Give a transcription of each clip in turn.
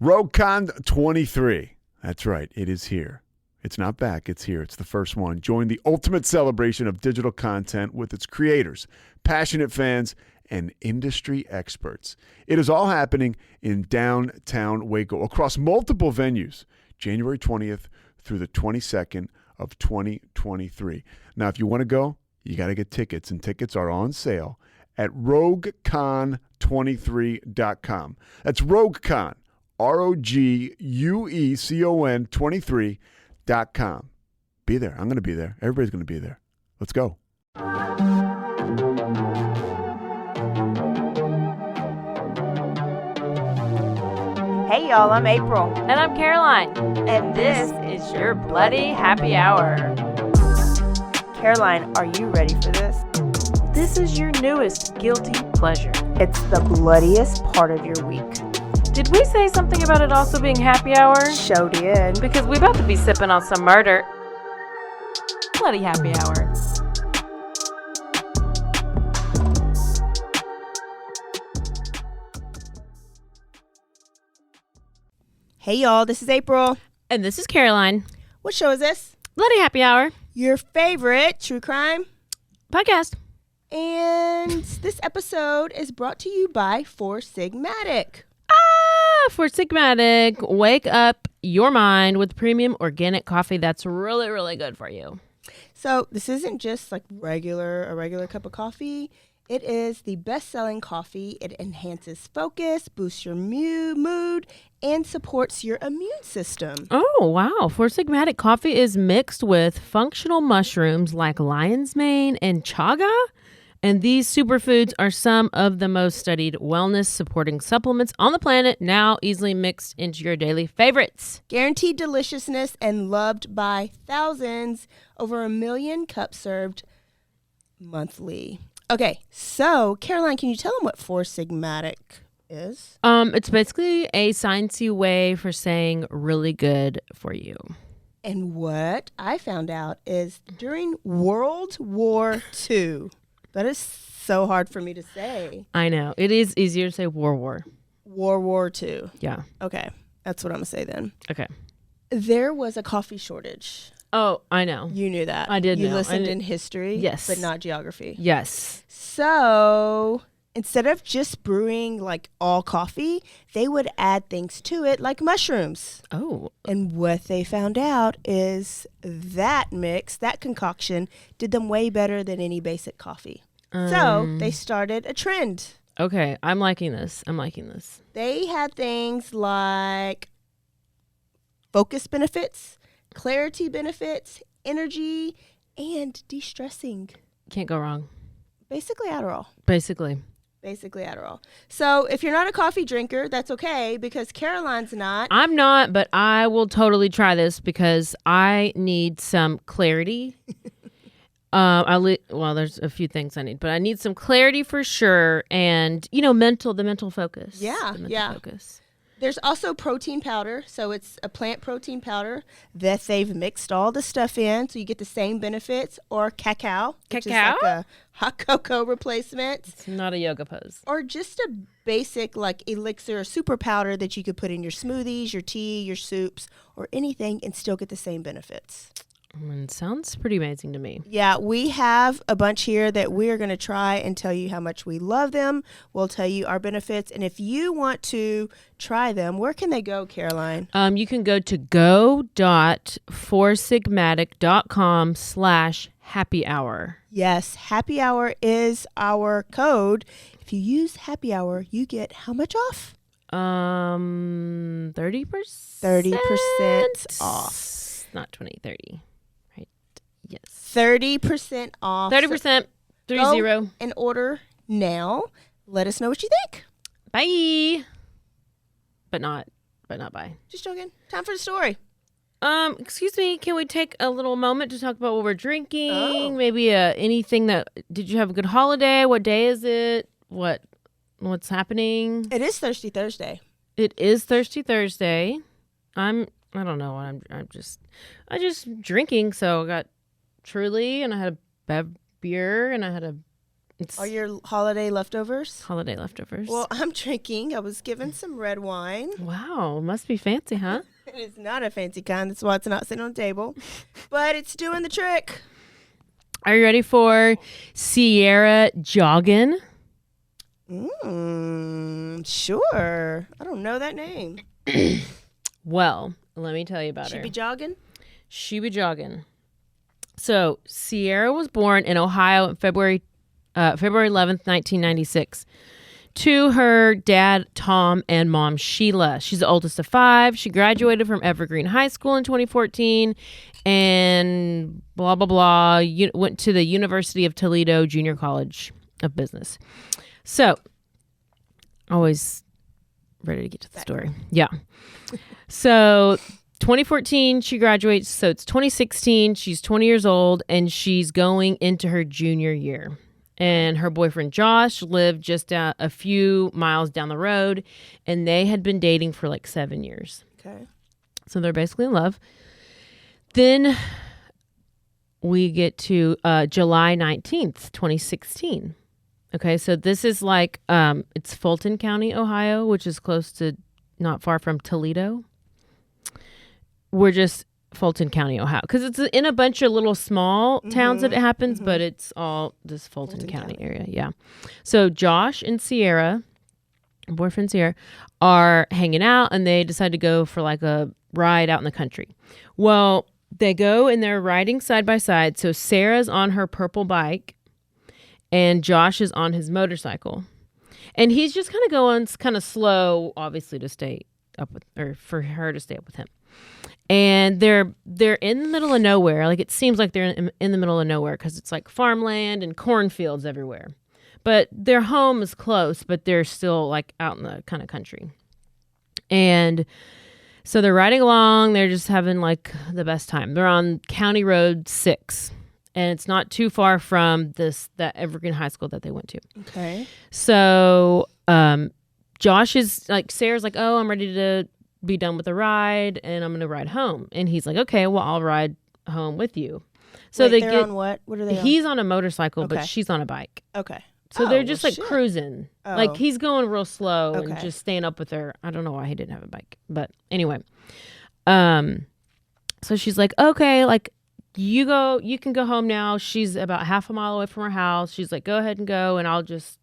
RogueCon 23. That's right. It is here. It's not back. It's here. It's the first one. Join the ultimate celebration of digital content with its creators, passionate fans, and industry experts. It is all happening in downtown Waco across multiple venues, January 20th through the 22nd of 2023. Now, if you want to go, you got to get tickets, and tickets are on sale at RogueCon23.com. That's RogueCon, RogueCon 23.com. Be there. I'm going to be there. Everybody's going to be there. Let's go. Hey y'all, I'm April. And I'm Caroline. And this is your Bloody Happy Hour. Caroline, are you ready for this? This is your newest guilty pleasure. It's the bloodiest part of your week. Did we say something about it also being happy hour? Show did. Because we about to be sipping on some murder. Bloody happy hour. Hey y'all, this is April. And this is Caroline. What show is this? Bloody happy hour. Your favorite true crime Podcast. And this episode is brought to you by Four Sigmatic. Four Sigmatic. Wake up your mind with premium organic coffee that's really, really good for you. So this isn't just like a regular cup of coffee. It is the best-selling coffee. It enhances focus, boosts your mood, and supports your immune system. Oh, wow. Four Sigmatic coffee is mixed with functional mushrooms like lion's mane and chaga. And these superfoods are some of the most studied wellness-supporting supplements on the planet, now easily mixed into your daily favorites. Guaranteed deliciousness and loved by thousands. Over 1 million cups served monthly. Okay, so Caroline, can you tell them what Four Sigmatic is? It's basically a sciencey way for saying really good for you. And what I found out is during World War II, that is so hard for me to say. I know. It is easier to say war. World War II. Yeah. Okay, that's what I'm going to say then. Okay. There was a coffee shortage. Oh, I know. You knew that. I did know. You listened in history? Yes. But not geography? Yes. So instead of just brewing like all coffee, they would add things to it like mushrooms. Oh. And what they found out is that mix, that concoction, did them way better than any basic coffee. So they started a trend. Okay. I'm liking this. They had things like focus benefits, clarity benefits, energy, and de-stressing. Can't go wrong. Basically Adderall. Basically Adderall. So if you're not a coffee drinker, that's okay because Caroline's not. I'm not, but I will totally try this because I need some clarity. There's a few things I need, but I need some clarity for sure. And, the mental focus. Yeah. Focus. There's also protein powder. So it's a plant protein powder that they've mixed all the stuff in. So you get the same benefits. Or cacao. Which is like a hot cocoa replacement. It's not a yoga pose. Or just a basic like elixir or super powder that you could put in your smoothies, your tea, your soups, or anything and still get the same benefits. Sounds pretty amazing to me. Yeah, we have a bunch here that we're going to try and tell you how much we love them. We'll tell you our benefits. And if you want to try them, where can they go, Caroline? You can go to go.foursigmatic.com/happy hour. Yes, happy hour is our code. If you use happy hour, you get how much off? 30%. 30% off. Not 20, 30. Yes. 30% off. 30%. 30. And order now. Let us know what you think. Bye. But not bye. Just joking. Time for the story. Excuse me. Can we take a little moment to talk about what we're drinking? Oh. Maybe anything did you have a good holiday? What day is it? What's happening? It is Thirsty Thursday. It is Thirsty Thursday. I don't know. I'm just drinking. So I got Truly, and I had a beer, and I had a Are your holiday leftovers? Holiday leftovers. Well, I'm drinking. I was given some red wine. Wow, must be fancy, huh? It is not a fancy kind. That's why it's not sitting on the table. But it's doing the trick. Are you ready for Sierah Joughin? Sure. I don't know that name. Well, let me tell you about She her. be jogging? She be jogging. So Sierra was born in Ohio on February 11th, 1996. To her dad, Tom, and mom, Sheila. She's the oldest of 5. She graduated from Evergreen High School in 2014 and blah, blah, blah. Went to the University of Toledo Junior College of Business. So, always ready to get to the story. Yeah. So, 2014, she graduates. So, it's 2016. She's 20 years old, and she's going into her junior year. And her boyfriend, Josh, lived just a few miles down the road, and they had been dating for like 7 years. Okay. So, they're basically in love. Then we get to July 19th, 2016. Okay, so this is like, it's Fulton County, Ohio, which is close to, not far from Toledo. We're just Fulton County, Ohio, because it's in a bunch of little small towns that it happens, but it's all this Fulton County area. Yeah. So Josh and Sierra, boyfriend Sierra, are hanging out, and they decide to go for like a ride out in the country. Well, they go and they're riding side by side. So Sarah's on her purple bike, and Josh is on his motorcycle. And he's just kind of going kind of slow, obviously, to stay up with, or for her to stay up with him. And they're in the middle of nowhere. Like, it seems like they're in the middle of nowhere because it's like farmland and cornfields everywhere. But their home is close, but they're still like out in the kind of country. And so they're riding along. They're just having like the best time. They're on County Road 6. And it's not too far from that Evergreen High School that they went to. Okay. So Josh is like, Sarah's like, oh, I'm ready to be done with the ride, and I'm going to ride home. And he's like, okay, well, I'll ride home with you. So Wait, they're get on what? What are they on? He's on a motorcycle, Okay. but she's on a bike. Okay. So they're just like cruising. Oh. Like, he's going real slow and Okay. just staying up with her. I don't know why he didn't have a bike. But anyway. So she's like, okay, like, you can go home now. She's about half a mile away from her house. She's like, go ahead and go, and I'll just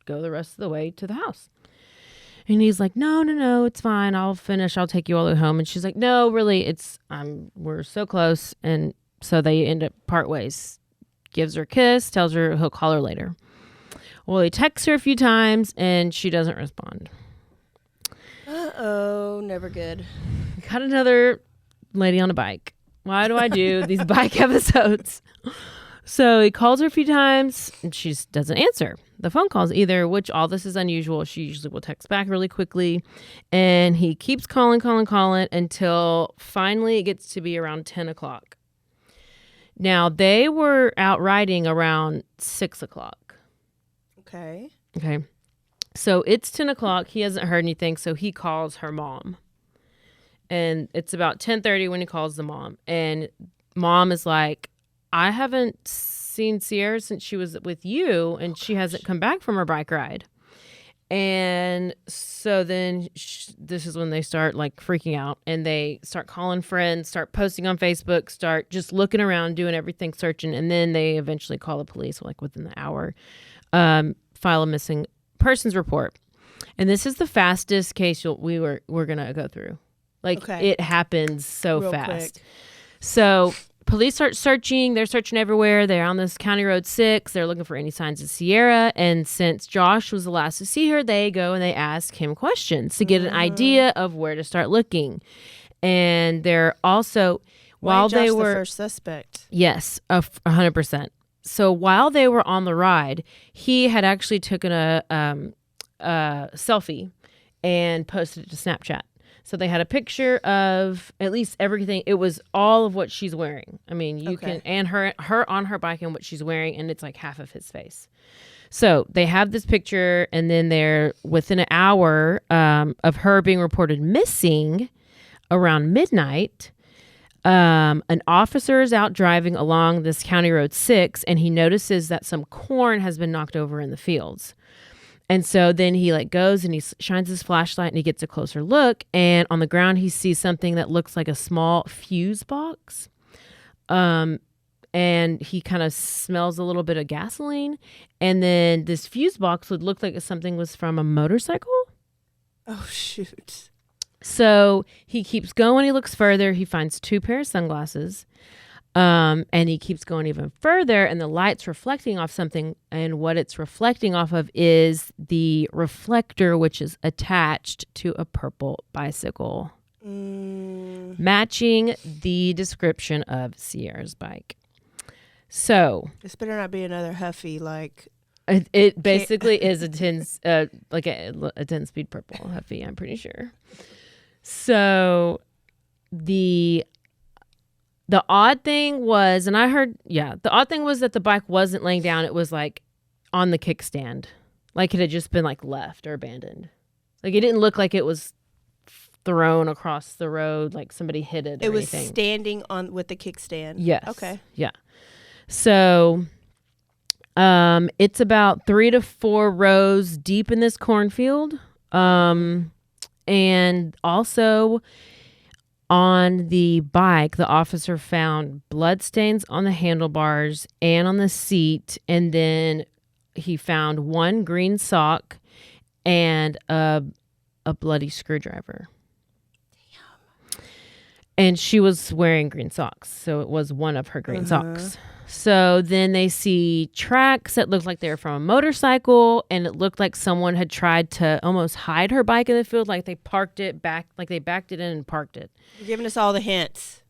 go the rest of the way to the house. And he's like, no, it's fine. I'll finish. I'll take you all the way home. And she's like, no, really, we're so close. And so they end up part ways. Gives her a kiss, tells her he'll call her later. Well, he texts her a few times, and she doesn't respond. Uh-oh, never good. Got another lady on a bike. Why do I do these bike episodes? So he calls her a few times, and she doesn't answer the phone calls either, which all this is unusual. She usually will text back really quickly. And he keeps calling until finally it gets to be around 10 o'clock. Now, they were out riding around 6 o'clock. Okay. Okay. So it's 10 o'clock. He hasn't heard anything, so he calls her mom. And it's about 10:30 when he calls the mom. And mom is like, I haven't seen Sierra since she was with you, and she hasn't come back from her bike ride. And so then this is when they start like freaking out, and they start calling friends, start posting on Facebook, start just looking around, doing everything, searching. And then they eventually call the police like within the hour, file a missing persons report. And this is the fastest case we're going to go through. Like, It happens so Real fast. quick. So police start searching. They're searching everywhere. They're on this County Road 6. They're looking for any signs of Sierra. And since Josh was the last to see her, they go and they ask him questions to get an idea of where to start looking. And they're also, while Josh they the were first suspect. Yes, 100%. So while they were on the ride, he had actually taken a selfie and posted it to Snapchat. So they had a picture of at least everything. It was all of what she's wearing. I mean, you can, and her on her bike and what she's wearing, and it's like half of his face. So they have this picture, and then they're within an hour of her being reported missing around midnight. An officer is out driving along this County Road 6, and he notices that some corn has been knocked over in the fields. And so then he goes and he shines his flashlight and he gets a closer look. And on the ground, he sees something that looks like a small fuse box. And he kind of smells a little bit of gasoline. And then this fuse box would look like something was from a motorcycle. Oh, shoot. So he keeps going. He looks further. He finds 2 pairs of sunglasses. And he keeps going even further, and the light's reflecting off something, and what it's reflecting off of is the reflector, which is attached to a purple bicycle, matching the description of Sierra's bike. So this better not be another Huffy, it basically is a 10 a 10-speed purple Huffy, I'm pretty sure. So the odd thing was, and I heard, the odd thing was that the bike wasn't laying down. It was on the kickstand. It had just been left or abandoned. It didn't look like it was thrown across the road, like somebody hit it or anything. Was standing on with the kickstand. Yes. Okay. Yeah. So it's about 3 to 4 rows deep in this cornfield. And also on the bike, the officer found bloodstains on the handlebars and on the seat. And then he found 1 green sock and a bloody screwdriver. Damn. And she was wearing green socks. So it was one of her green socks. So then they see tracks that looked like they were from a motorcycle, and it looked like someone had tried to almost hide her bike in the field, like they parked it back, like they backed it in and parked it. You're giving us all the hints.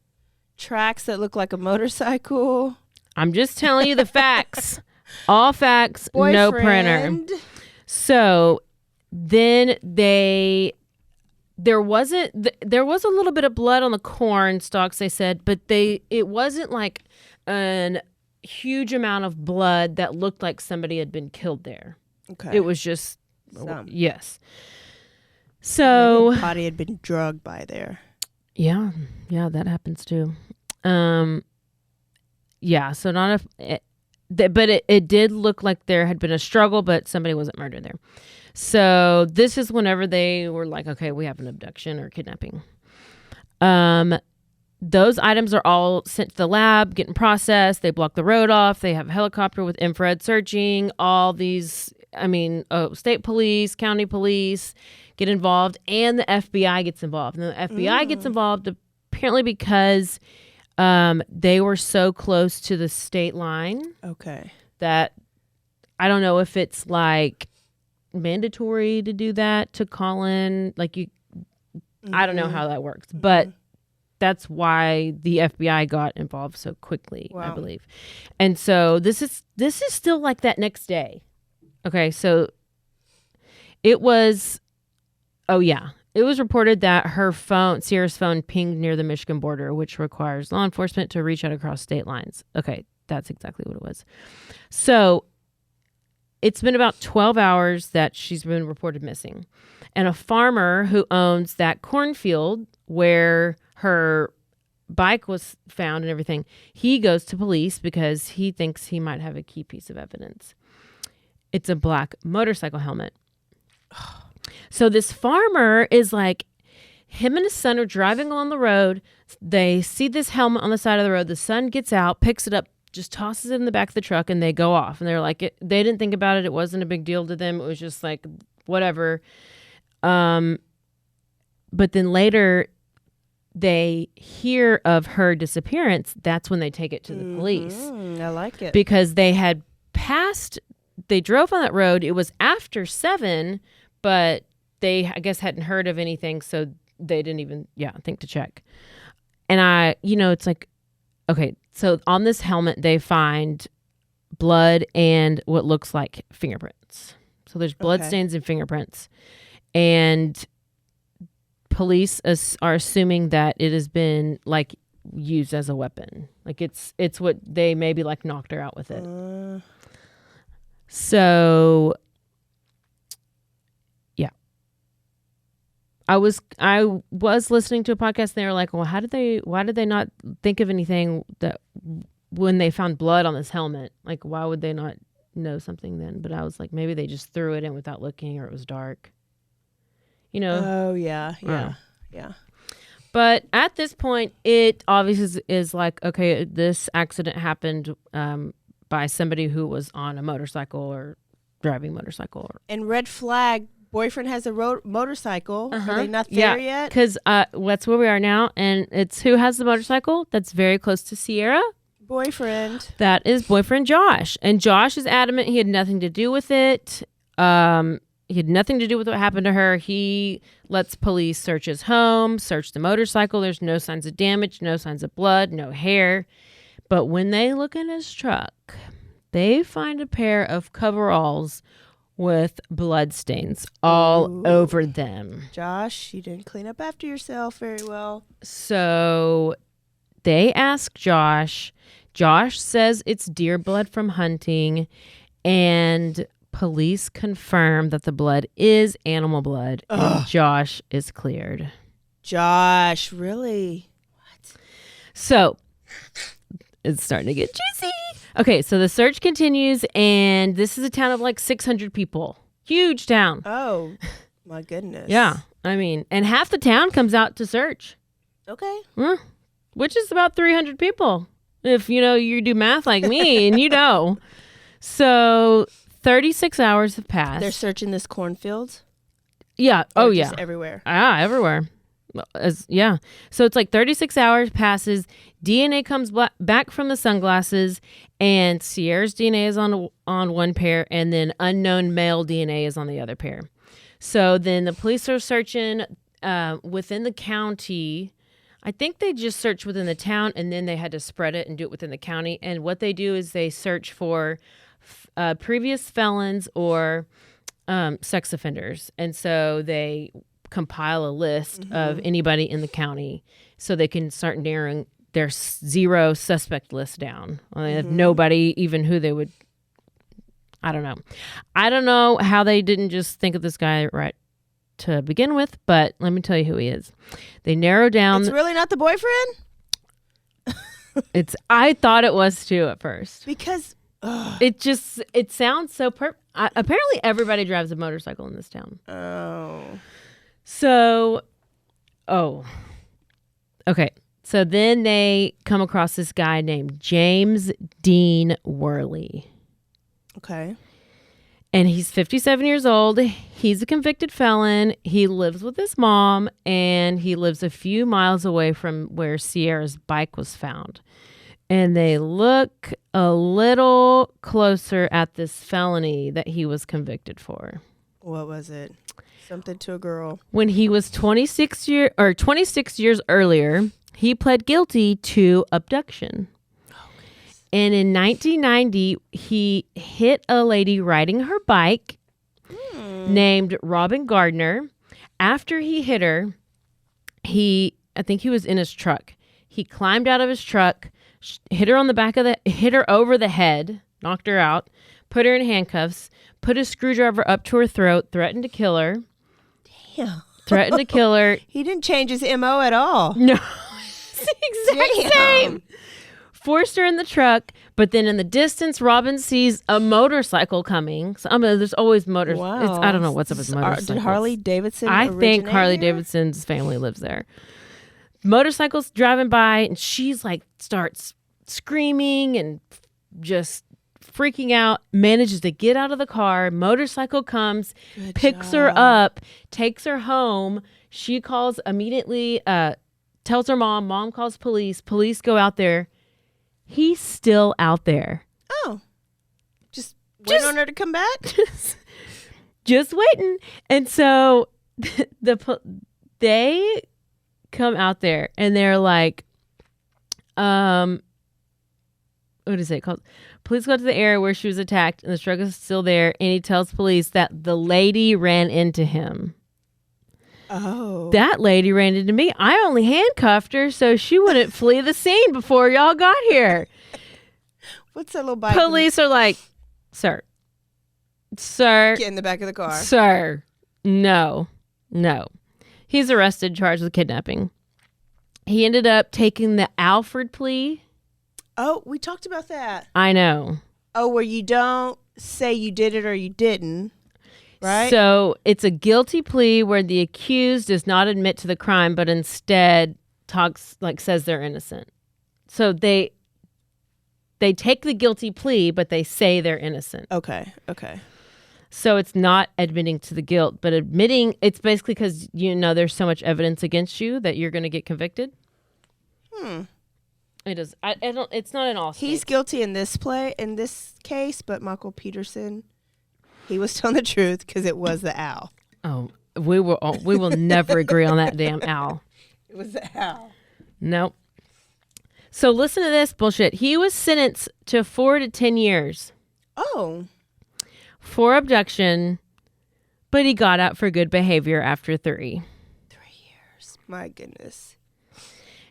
Tracks that look like a motorcycle. I'm just telling you the facts. All facts, no printer. So then there was a little bit of blood on the corn stalks, they said, but it wasn't like an huge amount of blood that looked like somebody had been killed there. Okay. It was just some. Yes. So maybe the body had been drugged by there. Yeah, that happens too. So not but it did look like there had been a struggle, but somebody wasn't murdered there. So this is whenever they were like, okay, we have an abduction or kidnapping. Those items are all sent to the lab, getting processed. They block the road off. They have a helicopter with infrared searching. All these, state police, county police get involved, and the FBI gets involved. And the FBI gets involved apparently because they were so close to the state line. Okay. That I don't know if it's mandatory to do that, to call in. I don't know how that works, but that's why the FBI got involved so quickly, I believe. And so this is still like that next day. Okay, so it was reported that Sierra's phone pinged near the Michigan border, which requires law enforcement to reach out across state lines. Okay, that's exactly what it was. So it's been about 12 hours that she's been reported missing. And a farmer who owns that cornfield where her bike was found and everything, he goes to police because he thinks he might have a key piece of evidence. It's a black motorcycle helmet. So this farmer is him and his son are driving along the road. They see this helmet on the side of the road. The son gets out, picks it up, just tosses it in the back of the truck, and they go off. And they're they didn't think about it. It wasn't a big deal to them. It was just whatever. But then later they hear of her disappearance. That's when they take it to the police. I like it. Because they drove on that road. It was after 7, but they, I guess, hadn't heard of anything. So they didn't even, think to check. And it's okay, so on this helmet, they find blood and what looks like fingerprints. So there's blood stains and fingerprints. And police are assuming that it has been used as a weapon. It's what they maybe knocked her out with it. So, yeah. I was listening to a podcast and they were like, well, why did they not think of anything that when they found blood on this helmet? Like, why would they not know something then? But I was like, maybe they just threw it in without looking, or it was dark. Oh, yeah. But at this point, it obviously is like, okay, this accident happened by somebody who was on a motorcycle or driving a motorcycle. And red flag, boyfriend has a motorcycle. Are they not there yet? Because that's where we are now. And it's who has the motorcycle that's very close to Sierah? Boyfriend. That is boyfriend Josh. And Josh is adamant he had nothing to do with it. He had nothing to do with what happened to her. He lets police search his home, search the motorcycle. There's no signs of damage, no signs of blood, no hair. But when they look in his truck, they find a pair of coveralls with blood stains all over them. Josh, you didn't clean up after yourself very well. So they ask Josh. Josh says it's deer blood from hunting, and police confirm that the blood is animal blood, and Josh is cleared. Josh, really? What? So it's starting to get juicy. Okay, so the search continues, and this is a town of like 600 people. Huge town. Oh, my goodness. Yeah, I mean, and half the town comes out to search. Okay. Which is about 300 people. If, you do math like me, and So 36 hours have passed. They're searching this cornfield? Yeah. Or yeah. just everywhere? Everywhere. Yeah. So it's like 36 hours passes. DNA comes back from the sunglasses, and Sierra's DNA is on one pair, and then unknown male DNA is on the other pair. So then the police are searching within the county. I think they just searched within the town, and then they had to spread it and do it within the county. And what they do is they search for previous felons or sex offenders. And so they compile a list of anybody in the county so they can start narrowing their zero suspect list down. Well, they have nobody even who they would. I don't know. I don't know how they didn't just think of this guy right to begin with, but let me tell you who he is. They narrow down. It's really not the boyfriend? I thought it was too at first. Because it sounds so apparently everybody drives a motorcycle in this town. Okay. So then they come across this guy named James Dean Worley. Okay. And he's 57 years old. He's a convicted felon. He lives with his mom, and he lives a few miles away from where Sierra's bike was found. And they look a little closer at this felony that he was convicted for. What was it? Something to a girl. When he was 26 years earlier, he pled guilty to abduction. And in 1990, he hit a lady riding her bike named Robin Gardner. After he hit her, I think he was in his truck. He climbed out of his truck, hit her over the head, knocked her out, put her in handcuffs, put a screwdriver up to her throat, threatened to kill her. Damn. Threatened to kill her. He didn't change his MO at all. No. It's the exact same. Forced her in the truck, but then in the distance, Robin sees a motorcycle coming. So there's always motors. Wow. I don't know what's up with motorcycles. Did Harley Davidson I think Harley here? Davidson's family lives there. Motorcycles driving by, and she's like starts screaming and just freaking out, manages to get out of the car. Motorcycle comes, picks her up, takes her home. She calls immediately, tells her mom. Mom calls police. Police go out there. He's still out there. Oh. Just waiting on her to come back? Just waiting. And so they come out there and they're like, what is it called? Police go to the area where she was attacked and the truck is still there. And he tells police that the lady ran into him. Oh. That lady ran into me. I only handcuffed her so she wouldn't flee the scene before y'all got here. What's that little bike? Police are like, sir. Sir. Get in the back of the car. Sir. No. He's arrested, charged with kidnapping. He ended up taking the Alford plea. Oh, we talked about that. I know. Oh, where you don't say you did it or you didn't, right? So it's a guilty plea where the accused does not admit to the crime, but instead says they're innocent. So they take the guilty plea, but they say they're innocent. Okay. So it's not admitting to the guilt, but admitting it's basically because there's so much evidence against you that you're going to get convicted. It is. I don't. It's not in all states. He's guilty in this case, but Michael Peterson, he was telling the truth because it was the owl. Oh, we will never agree on that damn owl. It was the owl. Nope. So listen to this bullshit. He was sentenced to 4 to 10 years. Oh. For abduction, but he got out for good behavior after 3. 3 years. My goodness.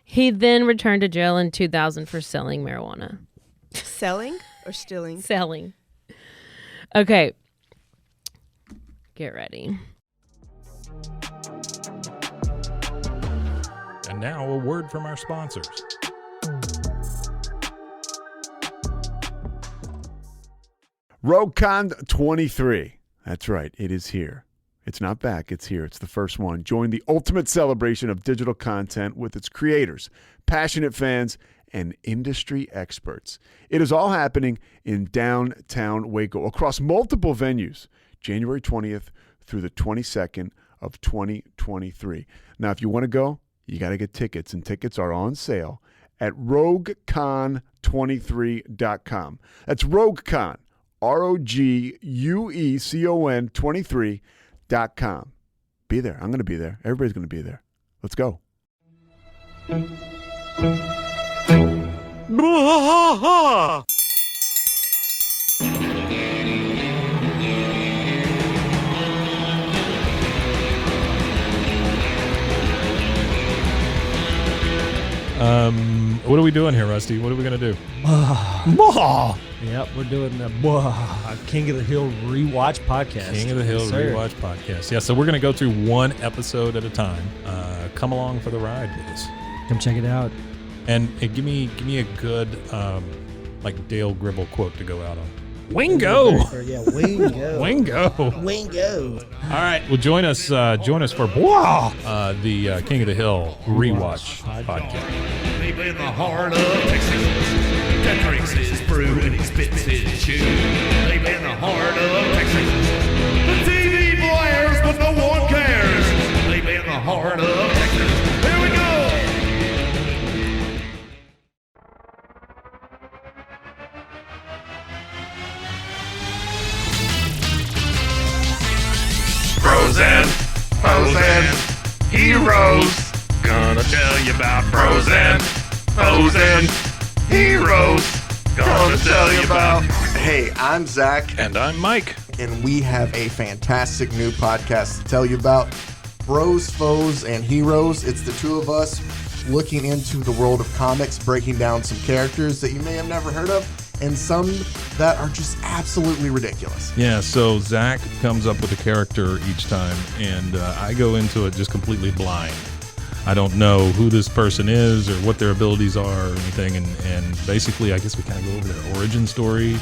He then returned to jail in 2000 for selling marijuana. Selling or stealing? Selling. Okay. Get ready. And now a word from our sponsors. RogueCon 23. That's right. It is here. It's not back. It's here. It's the first one. Join the ultimate celebration of digital content with its creators, passionate fans, and industry experts. It is all happening in downtown Waco across multiple venues, January 20th through the 22nd of 2023. Now, if you want to go, you got to get tickets, and tickets are on sale at RogueCon23.com. That's RogueCon, RogueCon 23.com. Be there. I'm going to be there. Everybody's going to be there. Let's go. What are we doing here, Rusty? What are we going to do? Yep, we're doing the King of the Hill Rewatch Podcast. King of the Hill Rewatch Podcast. Yeah, so we're going to go through one episode at a time. Come along for the ride with us. Come check it out. And give me a good like Dale Gribble quote to go out on. Wingo! Yeah, Wingo. Wingo! All right, well, join us for the King of the Hill Rewatch Podcast. Deep in the heart of Texas, that drinks his brew and he spits his chew. Deep in the heart of Texas, the TV blares but no one cares. Deep in the heart of Texas, here we go. Frozen, heroes. Gonna tell you about Frozen heroes. Gonna tell you about. Hey, I'm Zach. And I'm Mike. And we have a fantastic new podcast to tell you about. Bros, Foes, and Heroes. It's the two of us looking into the world of comics, breaking down some characters that you may have never heard of, and some that are just absolutely ridiculous. Yeah, so Zach comes up with a character each time, and I go into it just completely blind. I don't know who this person is or what their abilities are or anything, and basically I guess we kind of go over their origin story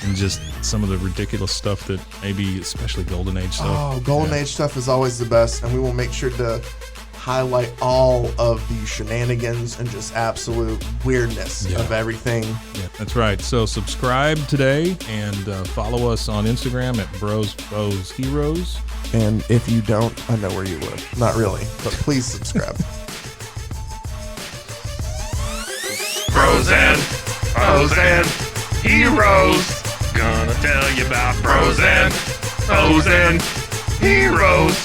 and just some of the ridiculous stuff that maybe, especially Golden Age stuff. Oh, Golden Age stuff is always the best, and we will make sure to highlight all of the shenanigans and just absolute weirdness of everything. Yeah, that's right. So subscribe today and follow us on Instagram at Bros, Foes, Heroes. And if you don't, I know where you live. Not really, but please subscribe. Frozen heroes. Gonna tell you about Frozen heroes.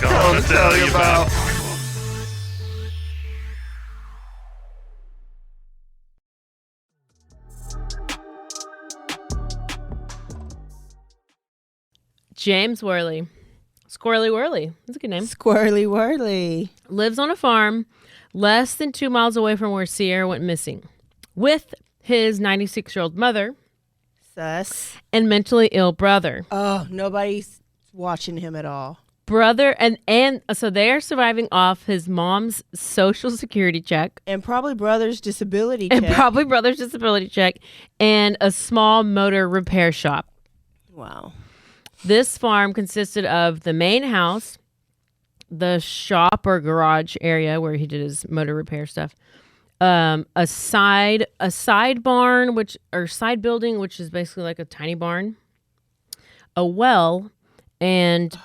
Gonna tell you about. James Worley. Squirrely Worley. That's a good name. Squirrely Worley. Lives on a farm less than 2 miles away from where Sierra went missing with his 96-year-old mother Sus. and mentally ill brother. Oh, nobody's watching him at all. brother and so they are surviving off his mom's social security check And probably brother's disability and check. probably brother's disability check and a small motor repair shop. Wow. This farm consisted of the main house, the shop or garage area where he did his motor repair stuff, a side barn, side building, which is basically like a tiny barn, a well, and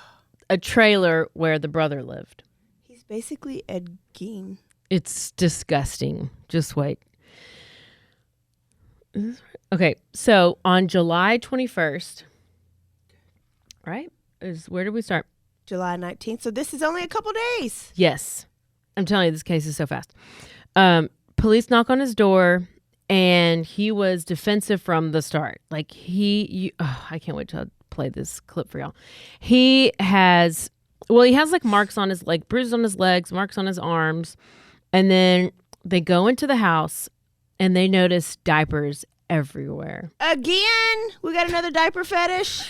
a trailer where the brother lived. He's basically Ed Gein. It's disgusting. Just wait. Okay, so on July 21st, right? Where did we start? July 19th. So this is only a couple days. Yes. I'm telling you, this case is so fast. Police knock on his door, and he was defensive from the start. Like, I can't wait to play this clip for y'all. He has like marks on his, like bruises on his legs, marks on his arms. And then they go into the house, and they notice diapers everywhere. Again? We got another diaper fetish?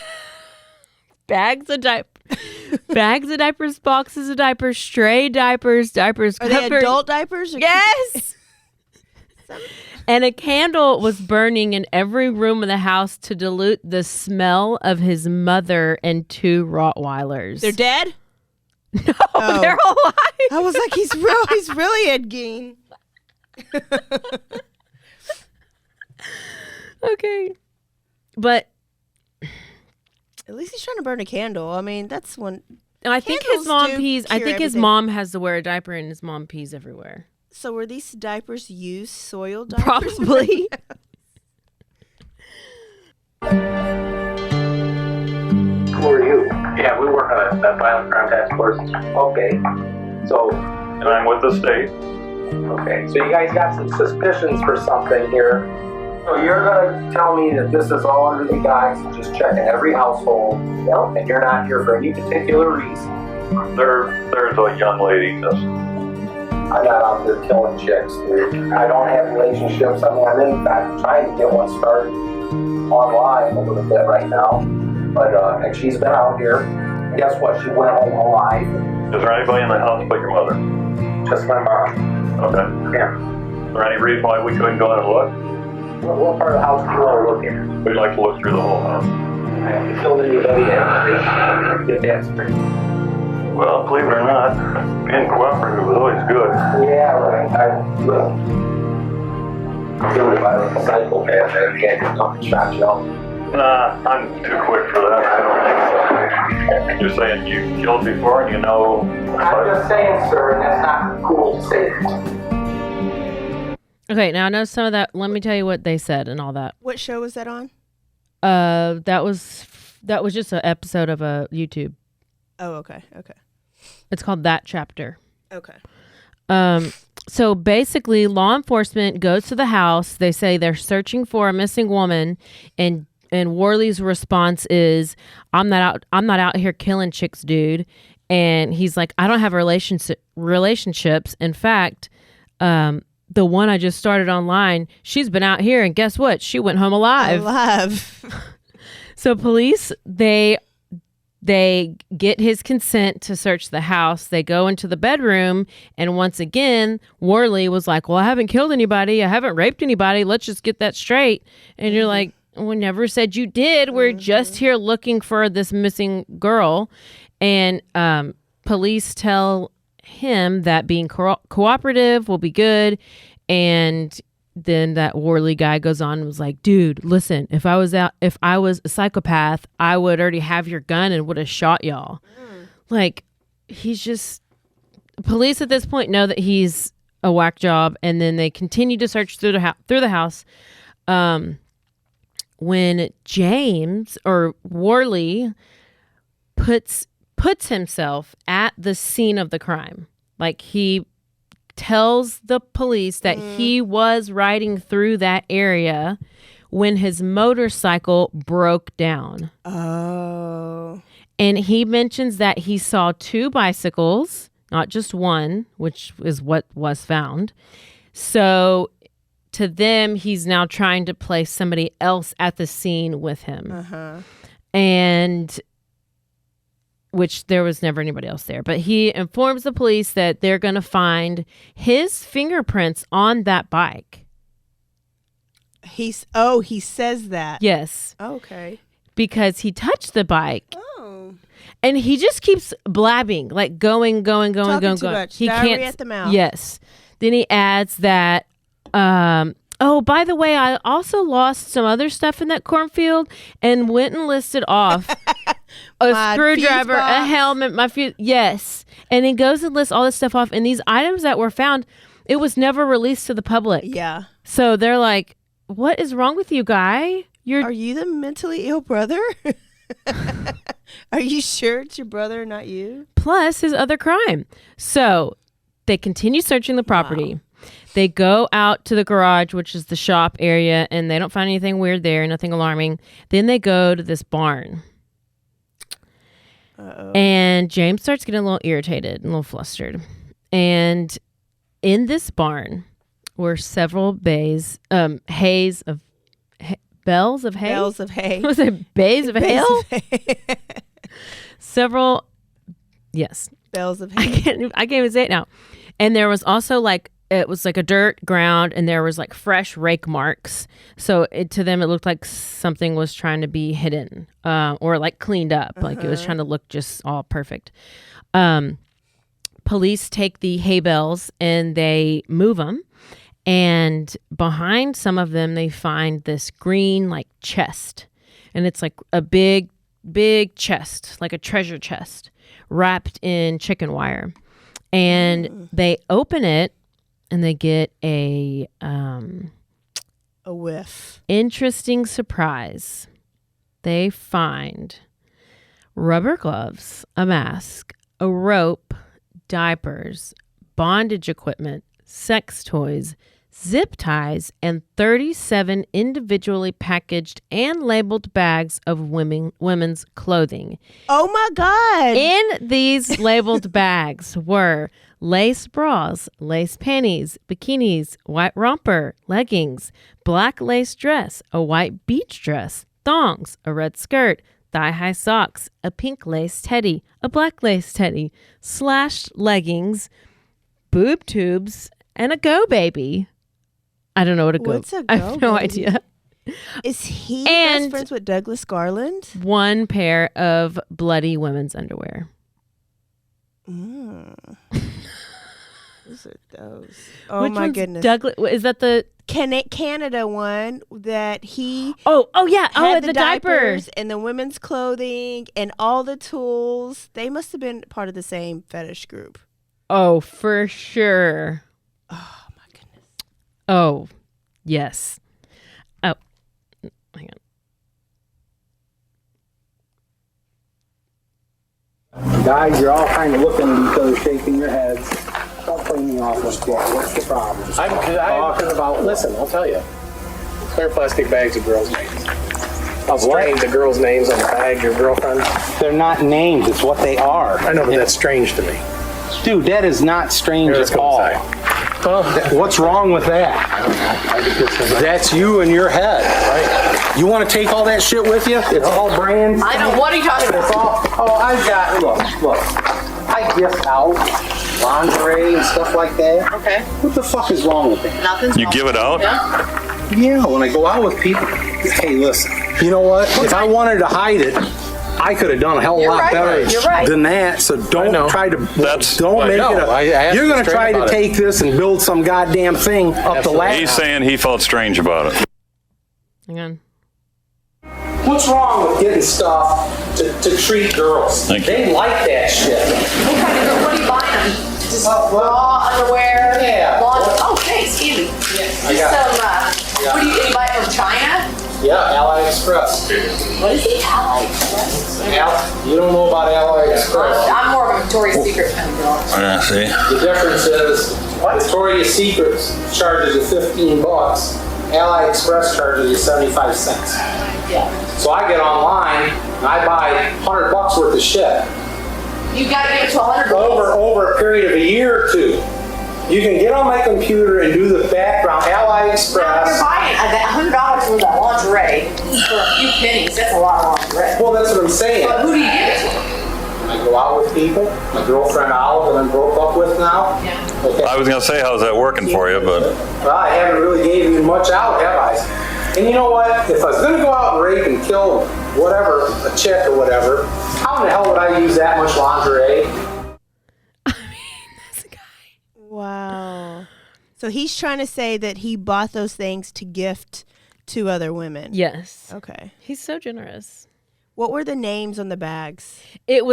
Bags of diapers, boxes of diapers, stray diapers Are they covered. adult diapers? Or Yes. And a candle was burning in every room of the house to dilute the smell of his mother and 2 Rottweilers. They're dead? No, Oh. they're alive. I was like, he's really Ed Gein. Okay. But At least he's trying to burn a candle. I mean, that's one. I think his Candles mom do pees. I cure think his everything. mom has to wear a diaper and his mom pees everywhere. So were these diapers used soiled diapers? Probably. Who are you? Yeah, we work on a violent crime task force. Okay. So, And I'm with the state. okay. So you guys got some suspicions for something here. So you're gonna tell me that this is all under the guise of just checking every household, and you're not here for any particular reason. There's a young lady that's I'm not out there killing chicks, dude. I don't have relationships. I mean, I'm in fact trying to get one started online a little bit right now. But, and she's been out here. And guess what? She went home alive. Is there anybody in the house but your mother? Just my mom. Okay. Yeah. Is there any reason why we couldn't go in and look? What part of the house do you want to look at? We'd like to look through the whole house. I haven't killed anybody yet. Get that straight. Well, believe it or not, being cooperative is always good. Yeah, right. I'm really violent psychopath. I can't get something shot, y'all. Nah, I'm too quick for that. I don't think so. You're saying you killed before and you know. I'm just saying, sir, that's not cool to say it. Okay, now I know some of that. Let me tell you what they said and all that. What show was that on? That was just an episode of a YouTube. Oh, okay. Okay. It's called That Chapter. Okay. So basically, law enforcement goes to the house. They say they're searching for a missing woman, and Worley's response is, "I'm not out here killing chicks, dude." And he's like, "I don't have relationships. In fact, the one I just started online, she's been out here, and guess what? She went home alive." So police, they get his consent to search the house. They go into the bedroom, and once again, Worley was like, "Well, I haven't killed anybody. I haven't raped anybody. Let's just get that straight." And you're like, "We never said you did. We're just here looking for this missing girl." And police tell him that being cooperative will be good. And then that Worley guy goes on and was like, "Dude, listen, if I was a psychopath, I would already have your gun and would have shot y'all." Like, he's just, police at this point know that he's a whack job, and then they continue to search through the house. When James or Worley puts himself at the scene of the crime, like he tells the police that he was riding through that area when his motorcycle broke down. Oh. And he mentions that he saw 2 bicycles, not just one, which is what was found. So to them, he's now trying to place somebody else at the scene with him. And which there was never anybody else there. But he informs the police that they're going to find his fingerprints on that bike. He says that. Yes. Okay. Because he touched the bike. Oh. And he just keeps blabbing, like going. Talking too much. He Diarrhea can't. at the mouth. Yes. Then he adds that, oh, by the way, I also lost some other stuff in that cornfield and went and listed off a screwdriver, a helmet, my fuse. Yes. And he goes and lists all this stuff off. And these items that were found, it was never released to the public. Yeah. So they're like, what is wrong with you, guy? Are you the mentally ill brother? Are you sure it's your brother, not you? Plus his other crime. So they continue searching the property. Wow. They go out to the garage, which is the shop area, and they don't find anything weird there, nothing alarming. Then they go to this barn. Uh-oh. And James starts getting a little irritated and a little flustered. And in this barn were several bells of hay. Bells of hay. Was it bays of hail? Several, yes. Bells of hay. I can't even say it now. And there was also it was like a dirt ground, and there was like fresh rake marks. So to them, it looked like something was trying to be hidden or like cleaned up. Like it was trying to look just all perfect. Police take the hay bales and they move them. And behind some of them, they find this green like chest. And it's like a big, big chest, like a treasure chest wrapped in chicken wire. And they open it and they get a whiff. Interesting surprise. They find rubber gloves, a mask, a rope, diapers, bondage equipment, sex toys, zip ties, and 37 individually packaged and labeled bags of women's clothing. Oh my God. In these labeled bags were lace bras, lace panties, bikinis, white romper, leggings, black lace dress, a white beach dress, thongs, a red skirt, thigh-high socks, a pink lace teddy, a black lace teddy, slashed leggings, boob tubes, and a go baby. I don't know what a go. What's a go? I have no idea. Is he best friends with Douglas Garland? One pair of bloody women's underwear. What's are those? Oh Which my goodness! Douglas, is that the Canada one that he? Oh yeah! Had The diapers and the women's clothing and all the tools. They must have been part of the same fetish group. Oh, for sure. Oh my goodness. Oh, yes. Oh, hang on. Guys, you're all kind of looking at each other, shaking your heads. Don't play me off like that. What's the problem? I'm talking about, listen, I'll tell you. Clear plastic bags of girls' names. Of what? The girls' names on the bag, your girlfriend. They're not names, it's what they are. I know, but that's strange to me. Dude, that is not strange at all. What's wrong with that? That's you in your head. Right? You want to take all that shit with you? It's all brands. I know. What are you talking about? I've got, look. I gift out lingerie and stuff like that. Okay. What the fuck is wrong with that? Nothing's You wrong. give it out? Yeah, when I go out with people. Hey, listen. You know what? If I wanted to hide it, I could have done a hell of a lot better than that. So don't try to. Don't make it. You're going to try to take this and build some goddamn thing up the ladder. He's saying he felt strange about it. Hang on. What's wrong with getting stuff to treat girls? They like that shit. What are you buying? Just raw underwear? Yeah. Oh, thanks, easy. What do you buy from China? Yeah, Ally Express. What is it? Ally Express? You don't know about Ally Express. I'm more of a Victoria's Secret kind of girl. Yeah, see? The difference is Victoria's Secret charges you $15. Ally Express charges you 75 cents. Yeah. So I get online and I buy $100 worth of shit. You got to give it to $100. Over a period of a year or two. You can get on my computer and do the background. Ally Express. Now, you're buying $100 worth of lingerie for a few pennies. That's a lot of lingerie. Well, that's what I'm saying. But who do you give it to? I I go out with people. My girlfriend Olive, that I broke up with now. Yeah. Okay. I was gonna say, how's that working for you, but Well, I haven't really gave you much out, have I? And you know what? If I was going to go out and rape and kill whatever, a chick or whatever, how in the hell would I use that much lingerie? This guy. Wow. So he's trying to say that he bought those things to gift to other women. Yes. Okay. He's so generous. What were the names on the bags? It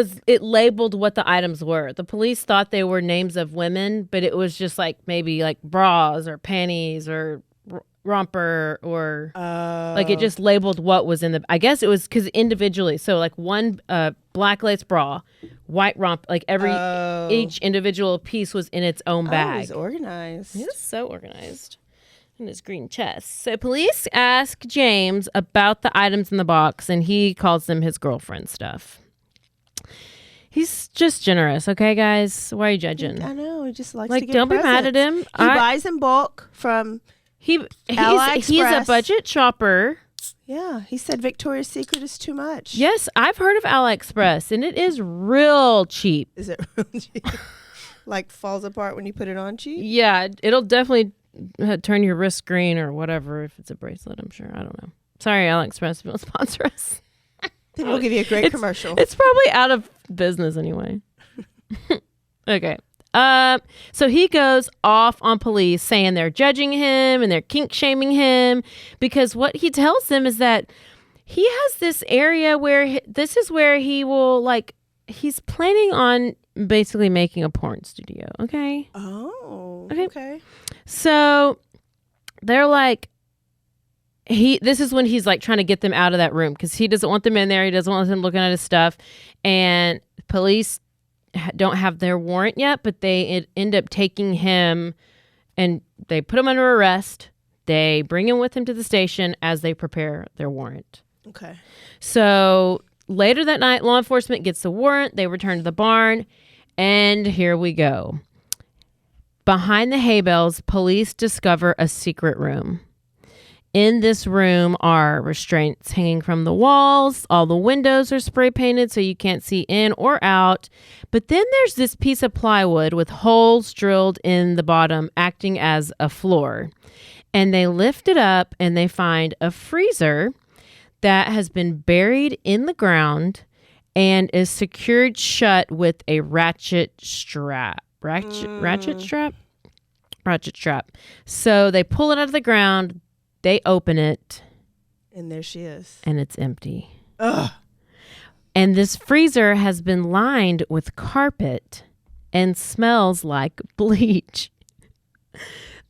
labeled what the items were. The police thought they were names of women, but it was just like maybe like bras or panties or romper or like it just labeled what was in the. I guess it was because individually. So like one black lace bra, white romp, like each individual piece was in its own bag. He's organized. He's so organized. In his green chest. So police ask James about the items in the box, and he calls them his girlfriend stuff. He's just generous, okay, guys? Why are you judging? I know. He just likes like, to get don't be mad at him. He buys in bulk from he's a budget shopper. Yeah, he said Victoria's Secret is too much. Yes, I've heard of AliExpress, and it is real cheap. Is it real cheap? Like falls apart when you put it on cheap? Yeah, it'll definitely turn your wrist green or whatever if it's a bracelet, I'm sure. I don't know. Sorry, AliExpress, if you don't sponsor us. Then we'll give you a great commercial. It's probably out of business anyway. Okay. So he goes off on police saying they're judging him and they're kink shaming him because what he tells them is that he has this area where this is where he will he's planning on basically making a porn studio. Okay. Oh. Okay. So they're like, this is when he's like trying to get them out of that room because he doesn't want them in there. He doesn't want them looking at his stuff. And police don't have their warrant yet, but they end up taking him and they put him under arrest. They bring him with him to the station as they prepare their warrant. Okay. So later that night, law enforcement gets the warrant. They return to the barn. And here we go. Behind the hay bales, police discover a secret room. In this room are restraints hanging from the walls. All the windows are spray painted so you can't see in or out. But then there's this piece of plywood with holes drilled in the bottom acting as a floor. And they lift it up and they find a freezer that has been buried in the ground and is secured shut with a ratchet strap. Ratchet strap. So they pull it out of the ground. They open it. And there she is. And it's empty. Ugh. And this freezer has been lined with carpet and smells like bleach.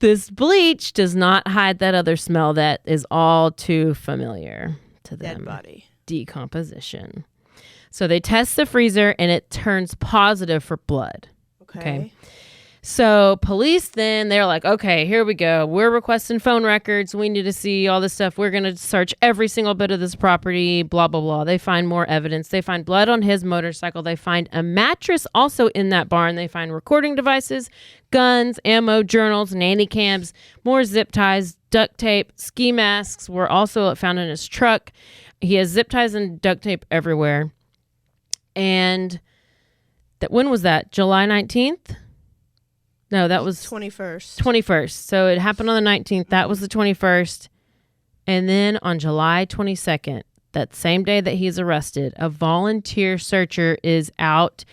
This bleach does not hide that other smell that is all too familiar to them. Dead body. Decomposition. So they test the freezer and it turns positive for blood. Okay. So police then, they're like, okay, here we go. We're requesting phone records. We need to see all this stuff. We're going to search every single bit of this property, blah, blah, blah. They find more evidence. They find blood on his motorcycle. They find a mattress also in that barn. They find recording devices, guns, ammo, journals, nanny cams, more zip ties, duct tape, ski masks were also found in his truck. He has zip ties and duct tape everywhere. And when was that? July 19th? No, that was 21st. 21st. So it happened on the 19th. That was the 21st. And then on July 22nd, that same day that he's arrested, a volunteer searcher is out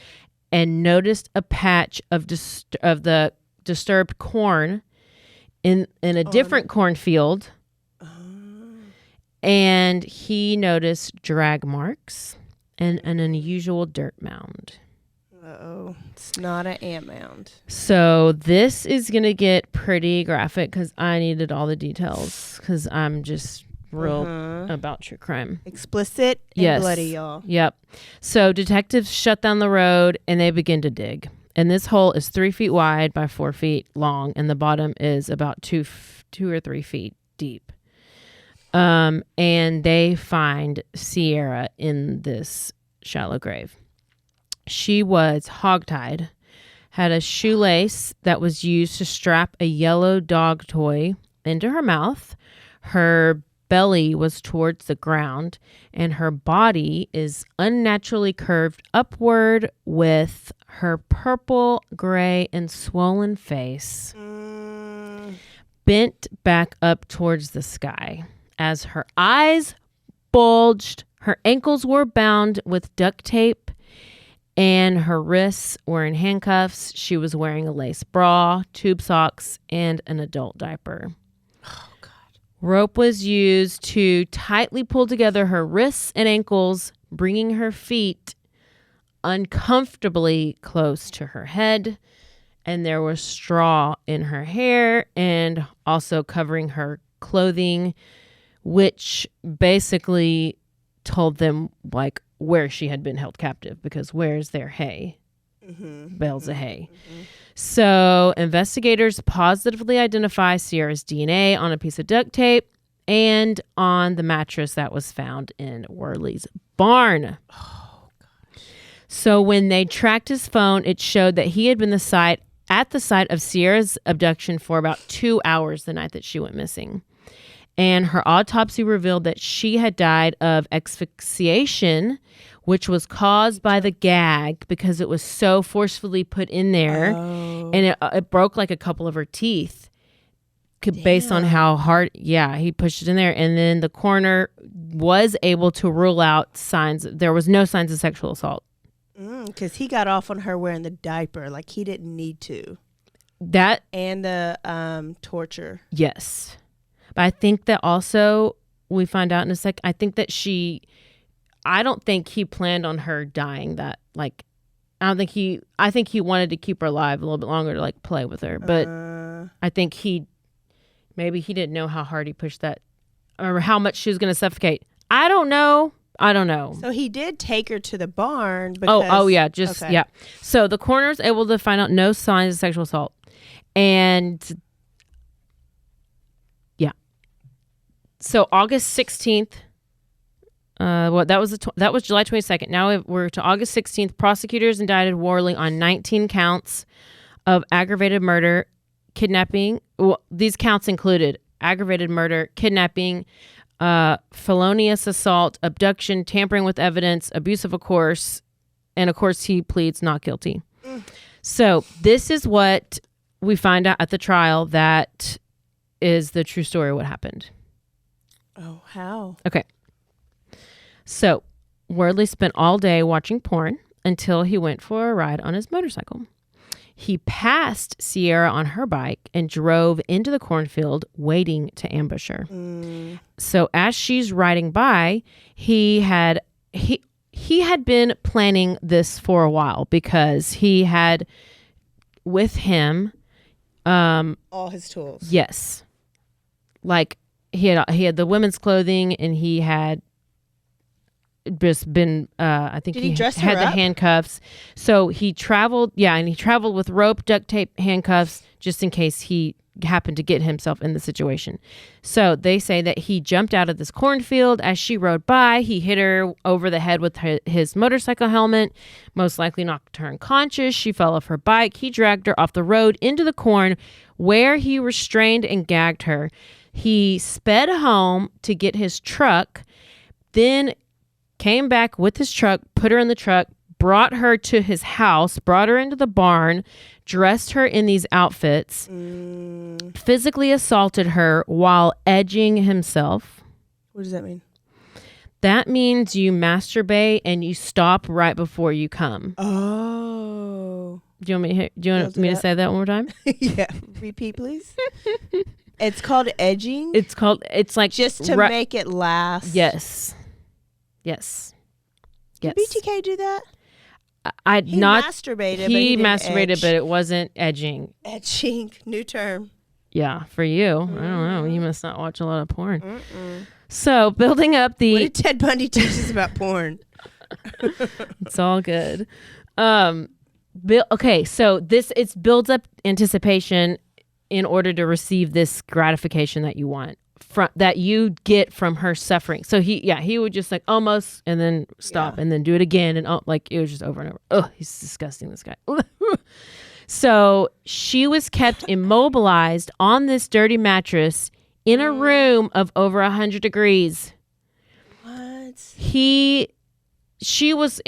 and noticed a patch of the disturbed corn in a different cornfield. And he noticed drag marks and an unusual dirt mound. Uh-oh. It's not an ant mound. So this is going to get pretty graphic because I needed all the details because I'm just real about true crime. Explicit and bloody, y'all. Yep. So detectives shut down the road and they begin to dig. And this hole is 3 feet wide by 4 feet long. And the bottom is about 2 or 3 feet deep. And they find Sierah in this shallow grave. She was hogtied, had a shoelace that was used to strap a yellow dog toy into her mouth. Her belly was towards the ground, and her body is unnaturally curved upward with her purple, gray, and swollen face bent back up towards the sky. As her eyes bulged, her ankles were bound with duct tape, and her wrists were in handcuffs. She was wearing a lace bra, tube socks, and an adult diaper. Oh, God. Rope was used to tightly pull together her wrists and ankles, bringing her feet uncomfortably close to her head. And there was straw in her hair and also covering her clothing, which basically told them like where she had been held captive, because where's their hay? Bales of hay. So investigators positively identify Sierra's DNA on a piece of duct tape and on the mattress that was found in Worley's barn. Oh, gosh. So when they tracked his phone, it showed that he had been at the site of Sierra's abduction for about 2 hours the night that she went missing. And her autopsy revealed that she had died of asphyxiation, which was caused by the gag because it was so forcefully put in there. Oh. And it broke like a couple of her teeth based on how hard, he pushed it in there. And then the coroner was able to rule out signs. There was no signs of sexual assault. Because he got off on her wearing the diaper, like he didn't need to. That and the torture. Yes, but I think that also we find out in a sec. I think that I don't think he planned on her dying. That like, I think he wanted to keep her alive a little bit longer to like play with her. But I think maybe he didn't know how hard he pushed that, or how much she was going to suffocate. I don't know. So he did take her to the barn. Because, yeah. So the coroner was able to find out no signs of sexual assault, and so August 16th. That was July 22nd. Now we're to August 16th. Prosecutors indicted Worley on 19 counts of aggravated murder, kidnapping. Well, these counts included aggravated murder, kidnapping, felonious assault, abduction, tampering with evidence, abuse of a course, and of course he pleads not guilty. So this is what we find out at the trial that is the true story of what happened. Oh, how? Okay. So Worley spent all day watching porn until he went for a ride on his motorcycle. He passed Sierra on her bike and drove into the cornfield waiting to ambush her. So as she's riding by, he had been planning this for a while because he had with him all his tools. Yes. Like he had the women's clothing, and he had just been I think he had the handcuffs. So he traveled with rope, duct tape, handcuffs, just in case he happened to get himself in the situation. So they say that he jumped out of this cornfield. As she rode by, he hit her over the head with his motorcycle helmet, most likely knocked her unconscious. She fell off her bike. He dragged her off the road into the corn, where he restrained and gagged her. He sped home to get his truck, then came back with his truck, put her in the truck, brought her to his house, brought her into the barn, dressed her in these outfits, physically assaulted her while edging himself. What does that mean? That means you masturbate and you stop right before you come. Oh. Do you want me to say that one more time? Yeah. Repeat, please. It's called edging? It's like... Just to make it last? Yes. Yes. Did BTK do that? He masturbated, but it wasn't edging. Edging, new term. Yeah, for you. I don't know. You must not watch a lot of porn. So, building up the... What did Ted Bundy teach us about porn? It's all good. Okay, so it builds up anticipation in order to receive this gratification that you want, that you get from her suffering. So he would just like almost and then stop and then do it again, and it was just over and over. Oh, he's disgusting, this guy. So she was kept immobilized on this dirty mattress in a room of over 100 degrees. What? She was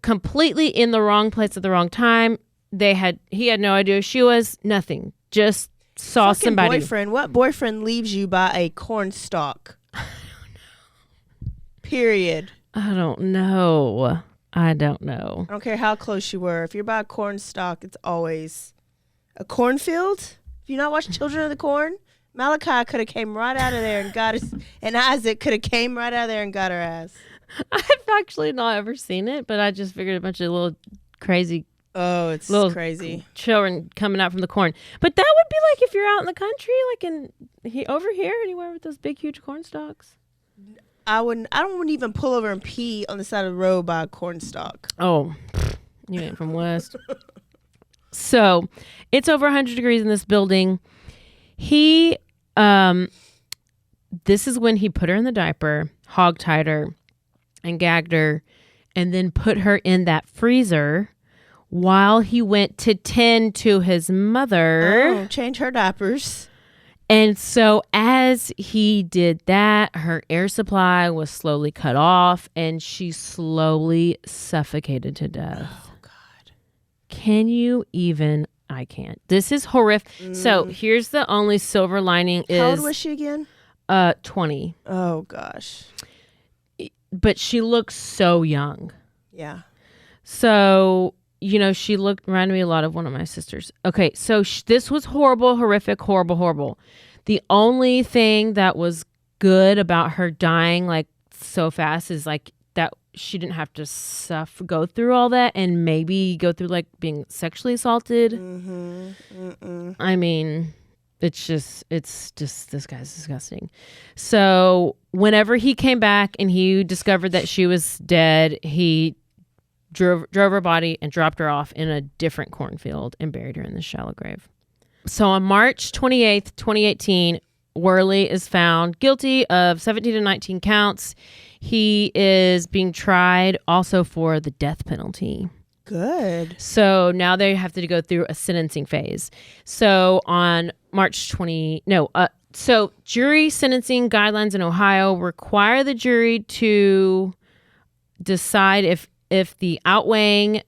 completely in the wrong place at the wrong time. He had no idea who she was. Nothing. Just saw Fucking somebody. Boyfriend. What boyfriend leaves you by a corn stalk? I don't know. Period. I don't know. I don't care how close you were. If you're by a corn stalk, it's always a cornfield. If you not watched Children of the Corn, Malachi could have came right out of there and got us, and Isaac could have came right out of there and got her ass. I've actually not ever seen it, but I just figured a bunch of little crazy. Oh, it's little crazy children coming out from the corn. But that would be like if you're out in the country, like over here, anywhere with those big, huge corn stalks. I wouldn't even pull over and pee on the side of the road by a corn stalk. Oh, you ain't from West. So it's over 100 degrees in this building. This is when he put her in the diaper, hog-tied her, and gagged her, and then put her in that freezer while he went to tend to his mother. Oh, change her diapers. And so as he did that, her air supply was slowly cut off and she slowly suffocated to death. Oh, God. Can you even? I can't. This is horrific. So here's the only silver lining is... How old was she again? 20. Oh, gosh. But she looks so young. Yeah. So... she reminded me a lot of one of my sisters. Okay, so this was horrible, horrific, horrible. The only thing that was good about her dying like so fast is like that she didn't have to go through all that and maybe go through like being sexually assaulted. I mean, it's just this guy's disgusting. So whenever he came back and he discovered that she was dead, he drove her body and dropped her off in a different cornfield and buried her in the shallow grave. So on March 28th, 2018, Worley is found guilty of 17 to 19 counts. He is being tried also for the death penalty. Good. So now they have to go through a sentencing phase. So on so jury sentencing guidelines in Ohio require the jury to decide if the outweighing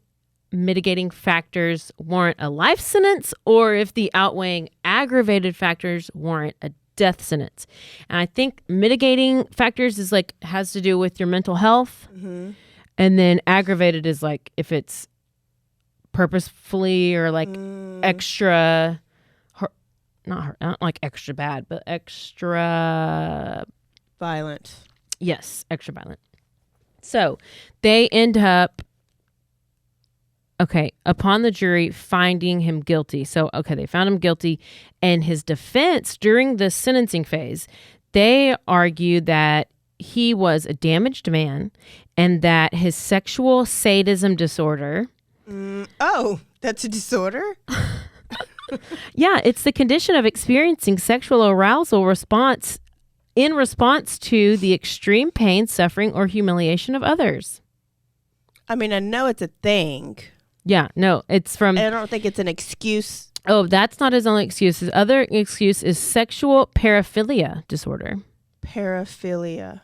mitigating factors warrant a life sentence or if the outweighing aggravated factors warrant a death sentence. And I think mitigating factors is like has to do with your mental health. Mm-hmm. And then aggravated is like if it's purposefully or like extra, not like extra bad, but extra violent. Yes, extra violent. So they end up, upon the jury finding him guilty. So, they found him guilty. And his defense during the sentencing phase, they argued that he was a damaged man and that his sexual sadism disorder. That's a disorder? Yeah, it's the condition of experiencing sexual arousal in response to the extreme pain, suffering, or humiliation of others. I mean, I know it's a thing. Yeah, no, it's from... I don't think it's an excuse. Oh, that's not his only excuse. His other excuse is sexual paraphilia disorder. Paraphilia.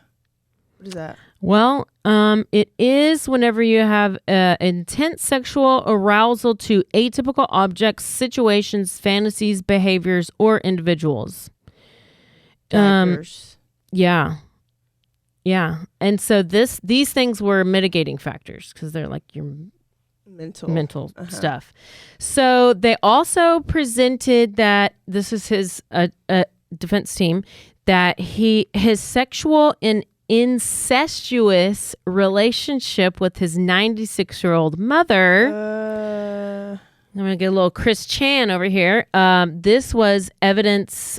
What is that? Well, it is whenever you have intense sexual arousal to atypical objects, situations, fantasies, behaviors, or individuals. Diapers. Yeah. And so these things were mitigating factors because they're like your mental stuff. So they also presented that this is his defense team that his sexual and incestuous relationship with his 96-year-old mother. I'm gonna get a little Chris Chan over here. This was evidence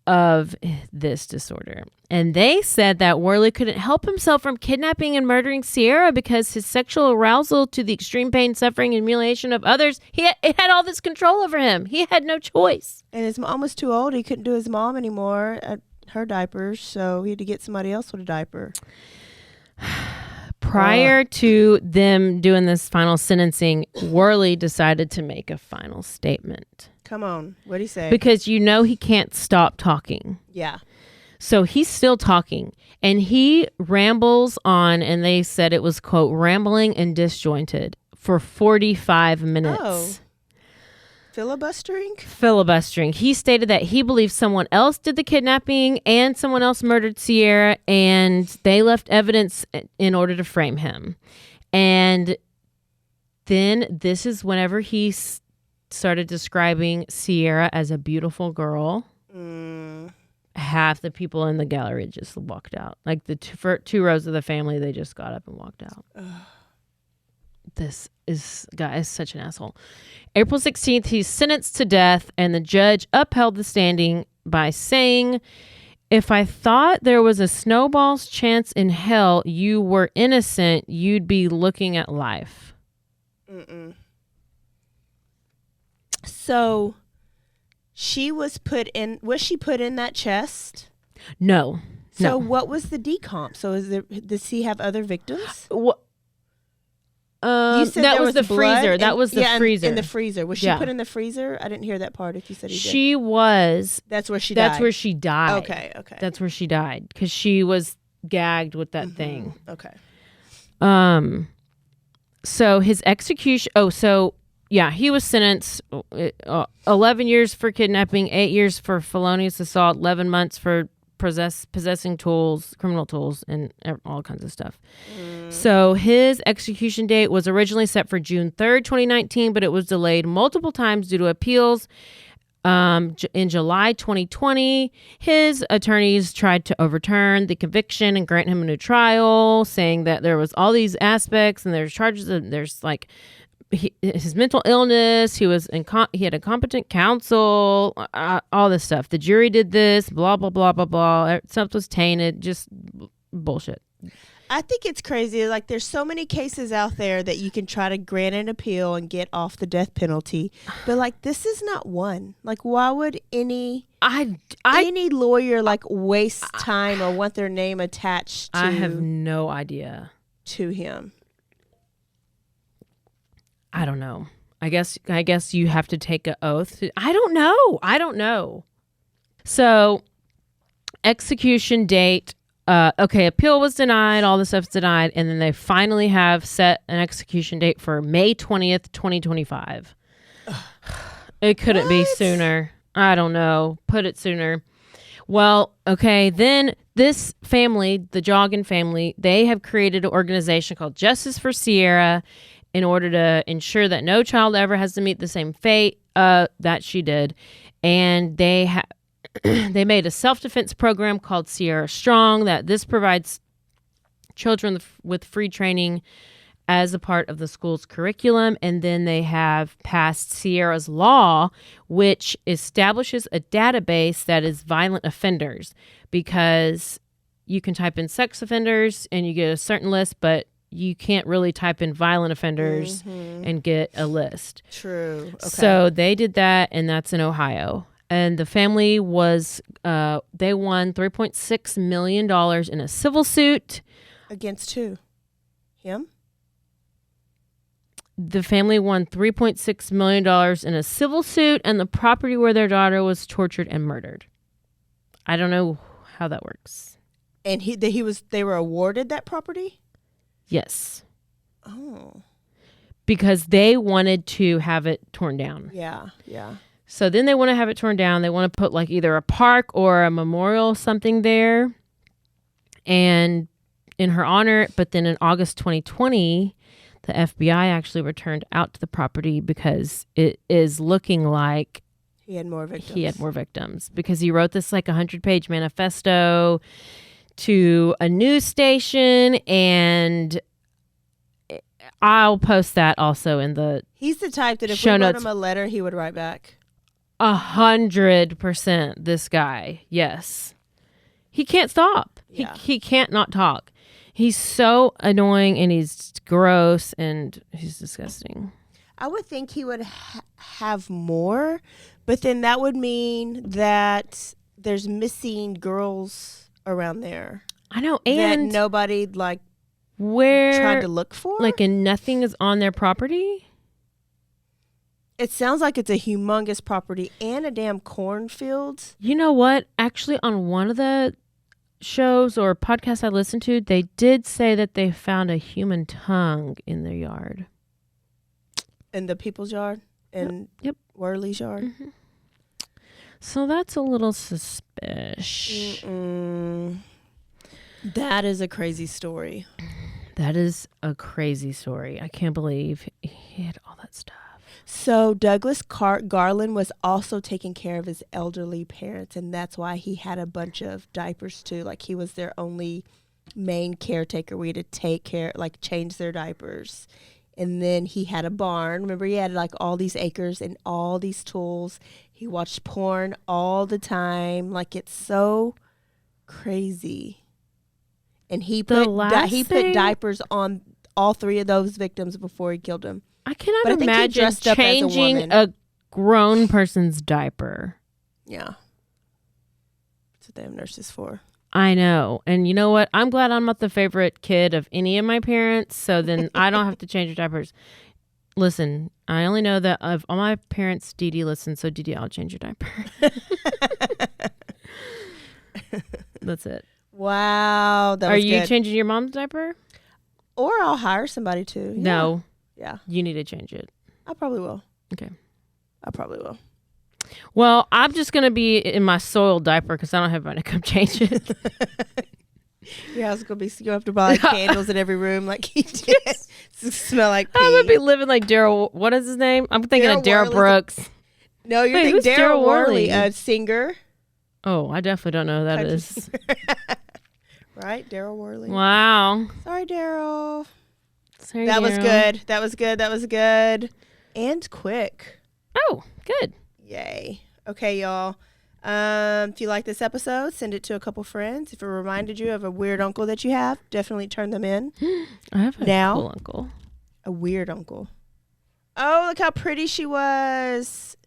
of this disorder. And they said that Worley couldn't help himself from kidnapping and murdering Sierah because his sexual arousal to the extreme pain, suffering, and humiliation of others, it had all this control over him. He had no choice. And his mom was too old. He couldn't do his mom anymore at her diapers, so he had to get somebody else with a diaper. Prior to them doing this final sentencing, Worley decided to make a final statement. Come on. What'd he say? Because he can't stop talking. Yeah. So he's still talking, and he rambles on, and they said it was, quote, rambling and disjointed for 45 minutes. Oh. Filibustering? Filibustering. He stated that he believes someone else did the kidnapping and someone else murdered Sierra, and they left evidence in order to frame him. And then this is whenever he started describing Sierra as a beautiful girl. Half the people in the gallery just walked out. Like the two rows of the family, they just got up and walked out. This guy is such an asshole. April 16th, he's sentenced to death, and the judge upheld the standing by saying, if I thought there was a snowball's chance in hell you were innocent, you'd be looking at life. So she was put in that chest? No. So what was the decomp? So does he have other victims? What? You said that was the freezer. That was the freezer. In the freezer. Was she put in the freezer? I didn't hear that part if you said he did. She was. That's where she died. That's where she died. Okay. That's where she died because she was gagged with that thing. Okay. So his execution. He was sentenced 11 years for kidnapping, 8 years for felonious assault, 11 months for possessing tools, criminal tools, and all kinds of stuff. So his execution date was originally set for June 3rd, 2019, but it was delayed multiple times due to appeals. In July 2020, his attorneys tried to overturn the conviction and grant him a new trial, saying that there was all these aspects and there's charges of there's like his mental illness, he had incompetent counsel, all this stuff. The jury did this, blah, blah, blah, blah, blah. Something was tainted, just bullshit. I think it's crazy. Like, there's so many cases out there that you can try to grant an appeal and get off the death penalty. But, like, this is not one. Like, why would any lawyer, like, waste time or want their name attached to... I have no idea. ...to him? I don't know. I guess you have to take an oath. I don't know. So, execution date. Appeal was denied. All the stuff's denied. And then they finally have set an execution date for May 20th, 2025. It couldn't be sooner. I don't know. Put it sooner. Well, okay. Then this family, the Joughin family, they have created an organization called Justice for Sierra in order to ensure that no child ever has to meet the same fate that she did. And they made a self-defense program called Sierra Strong that this provides children with free training as a part of the school's curriculum. And then they have passed Sierra's Law, which establishes a database that is violent offenders, because you can type in sex offenders and you get a certain list, but you can't really type in violent offenders and get a list. True. Okay. So they did that, and that's in Ohio. And the family was, they won $3.6 million in a civil suit. Against who? Him? The family won $3.6 million in a civil suit and the property where their daughter was tortured and murdered. I don't know how that works. And they were awarded that property? Yes. Oh. Because they wanted to have it torn down. Yeah. So then they want to have it torn down. They want to put like either a park or a memorial, something there, and in her honor. But then in August 2020, the FBI actually returned out to the property because it is looking like he had more victims. Because he wrote this like 100-page manifesto to a news station, and I'll post that also in the He's the type that if show we wrote notes. him a letter, he would write back. 100%. This guy, yes, he can't stop. Yeah. He can't not talk. He's so annoying, and he's gross, and he's disgusting. I would think he would have more, but then that would mean that there's missing girls around there. I know, that and nobody tried to look for. And nothing is on their property. It sounds like it's a humongous property and a damn cornfield. You know what? Actually, on one of the shows or podcasts I listened to, they did say that they found a human tongue in their yard. In the people's yard? In Yep. Worley's yard? Mm-hmm. So that's a little suspicious. That is a crazy story. That is a crazy story. I can't believe he had all that stuff. So Douglas Garland was also taking care of his elderly parents, and that's why he had a bunch of diapers too. Like, he was their only main caretaker. We had to take care, like, change their diapers. And then he had a barn. Remember, he had like all these acres and all these tools. He watched porn all the time. Like, it's so crazy. And he put diapers on all 3 of those victims before he killed them. I cannot imagine changing a grown person's diaper. Yeah. That's what they have nurses for. I know. And you know what? I'm glad I'm not the favorite kid of any of my parents, so then I don't have to change your diapers. Listen, I only know that of all my parents, Dee Dee listens, so Dee Dee, I'll change your diaper. That's it. Wow. Are you changing your mom's diaper? Or I'll hire somebody to. Yeah. No. Yeah. You need to change it. I probably will. Okay. I probably will. Well, I'm just going to be in my soiled diaper because I don't have anybody to come change it. Your house is going to be, you have to buy like candles in every room like he did. Smell like pee. I'm going to be living like Daryl, what is his name? I'm thinking of Daryl Brooks. No, you're thinking Daryl Worley, a singer. Oh, I definitely don't know who that is. Right? Daryl Worley. Wow. Sorry, Daryl. Sorry, That was Daryl. good. That was good. That was good. And quick. Oh, good. Yay. Okay, y'all. If you like this episode, send it to a couple friends. If it reminded you of a weird uncle that you have, definitely turn them in. I have a cool uncle. A weird uncle. Oh, look how pretty she was.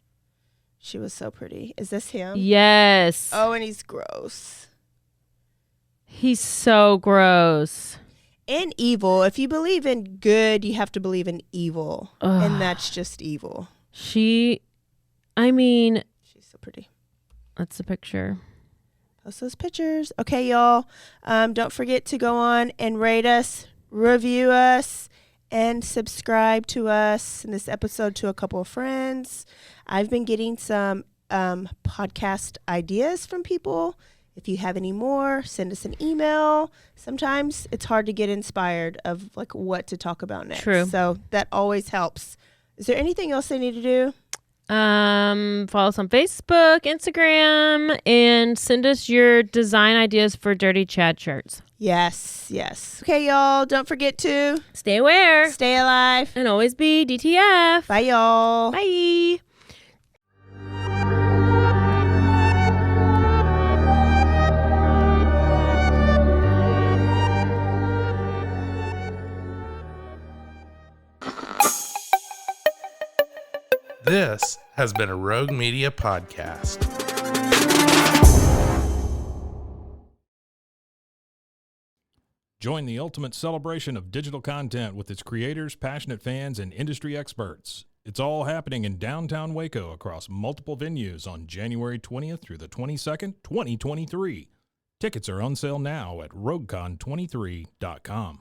She was so pretty. Is this him? Yes. Oh, and he's gross. He's so gross. And evil. If you believe in good, you have to believe in evil. And that's just evil. She's so pretty. That's the picture. Post those pictures. Okay, y'all. Don't forget to go on and rate us, review us, and subscribe to us in this episode to a couple of friends. I've been getting some podcast ideas from people. If you have any more, send us an email. Sometimes it's hard to get inspired of like what to talk about next. True. So that always helps. Is there anything else they need to do? Follow us on Facebook, Instagram, and send us your design ideas for Dirty Chad shirts. Yes. Okay, y'all. Don't forget to stay aware, stay alive, and always be DTF. Bye, y'all. Bye. This has been a Rogue Media podcast. Join the ultimate celebration of digital content with its creators, passionate fans, and industry experts. It's all happening in downtown Waco across multiple venues on January 20th through the 22nd, 2023. Tickets are on sale now at roguecon23.com.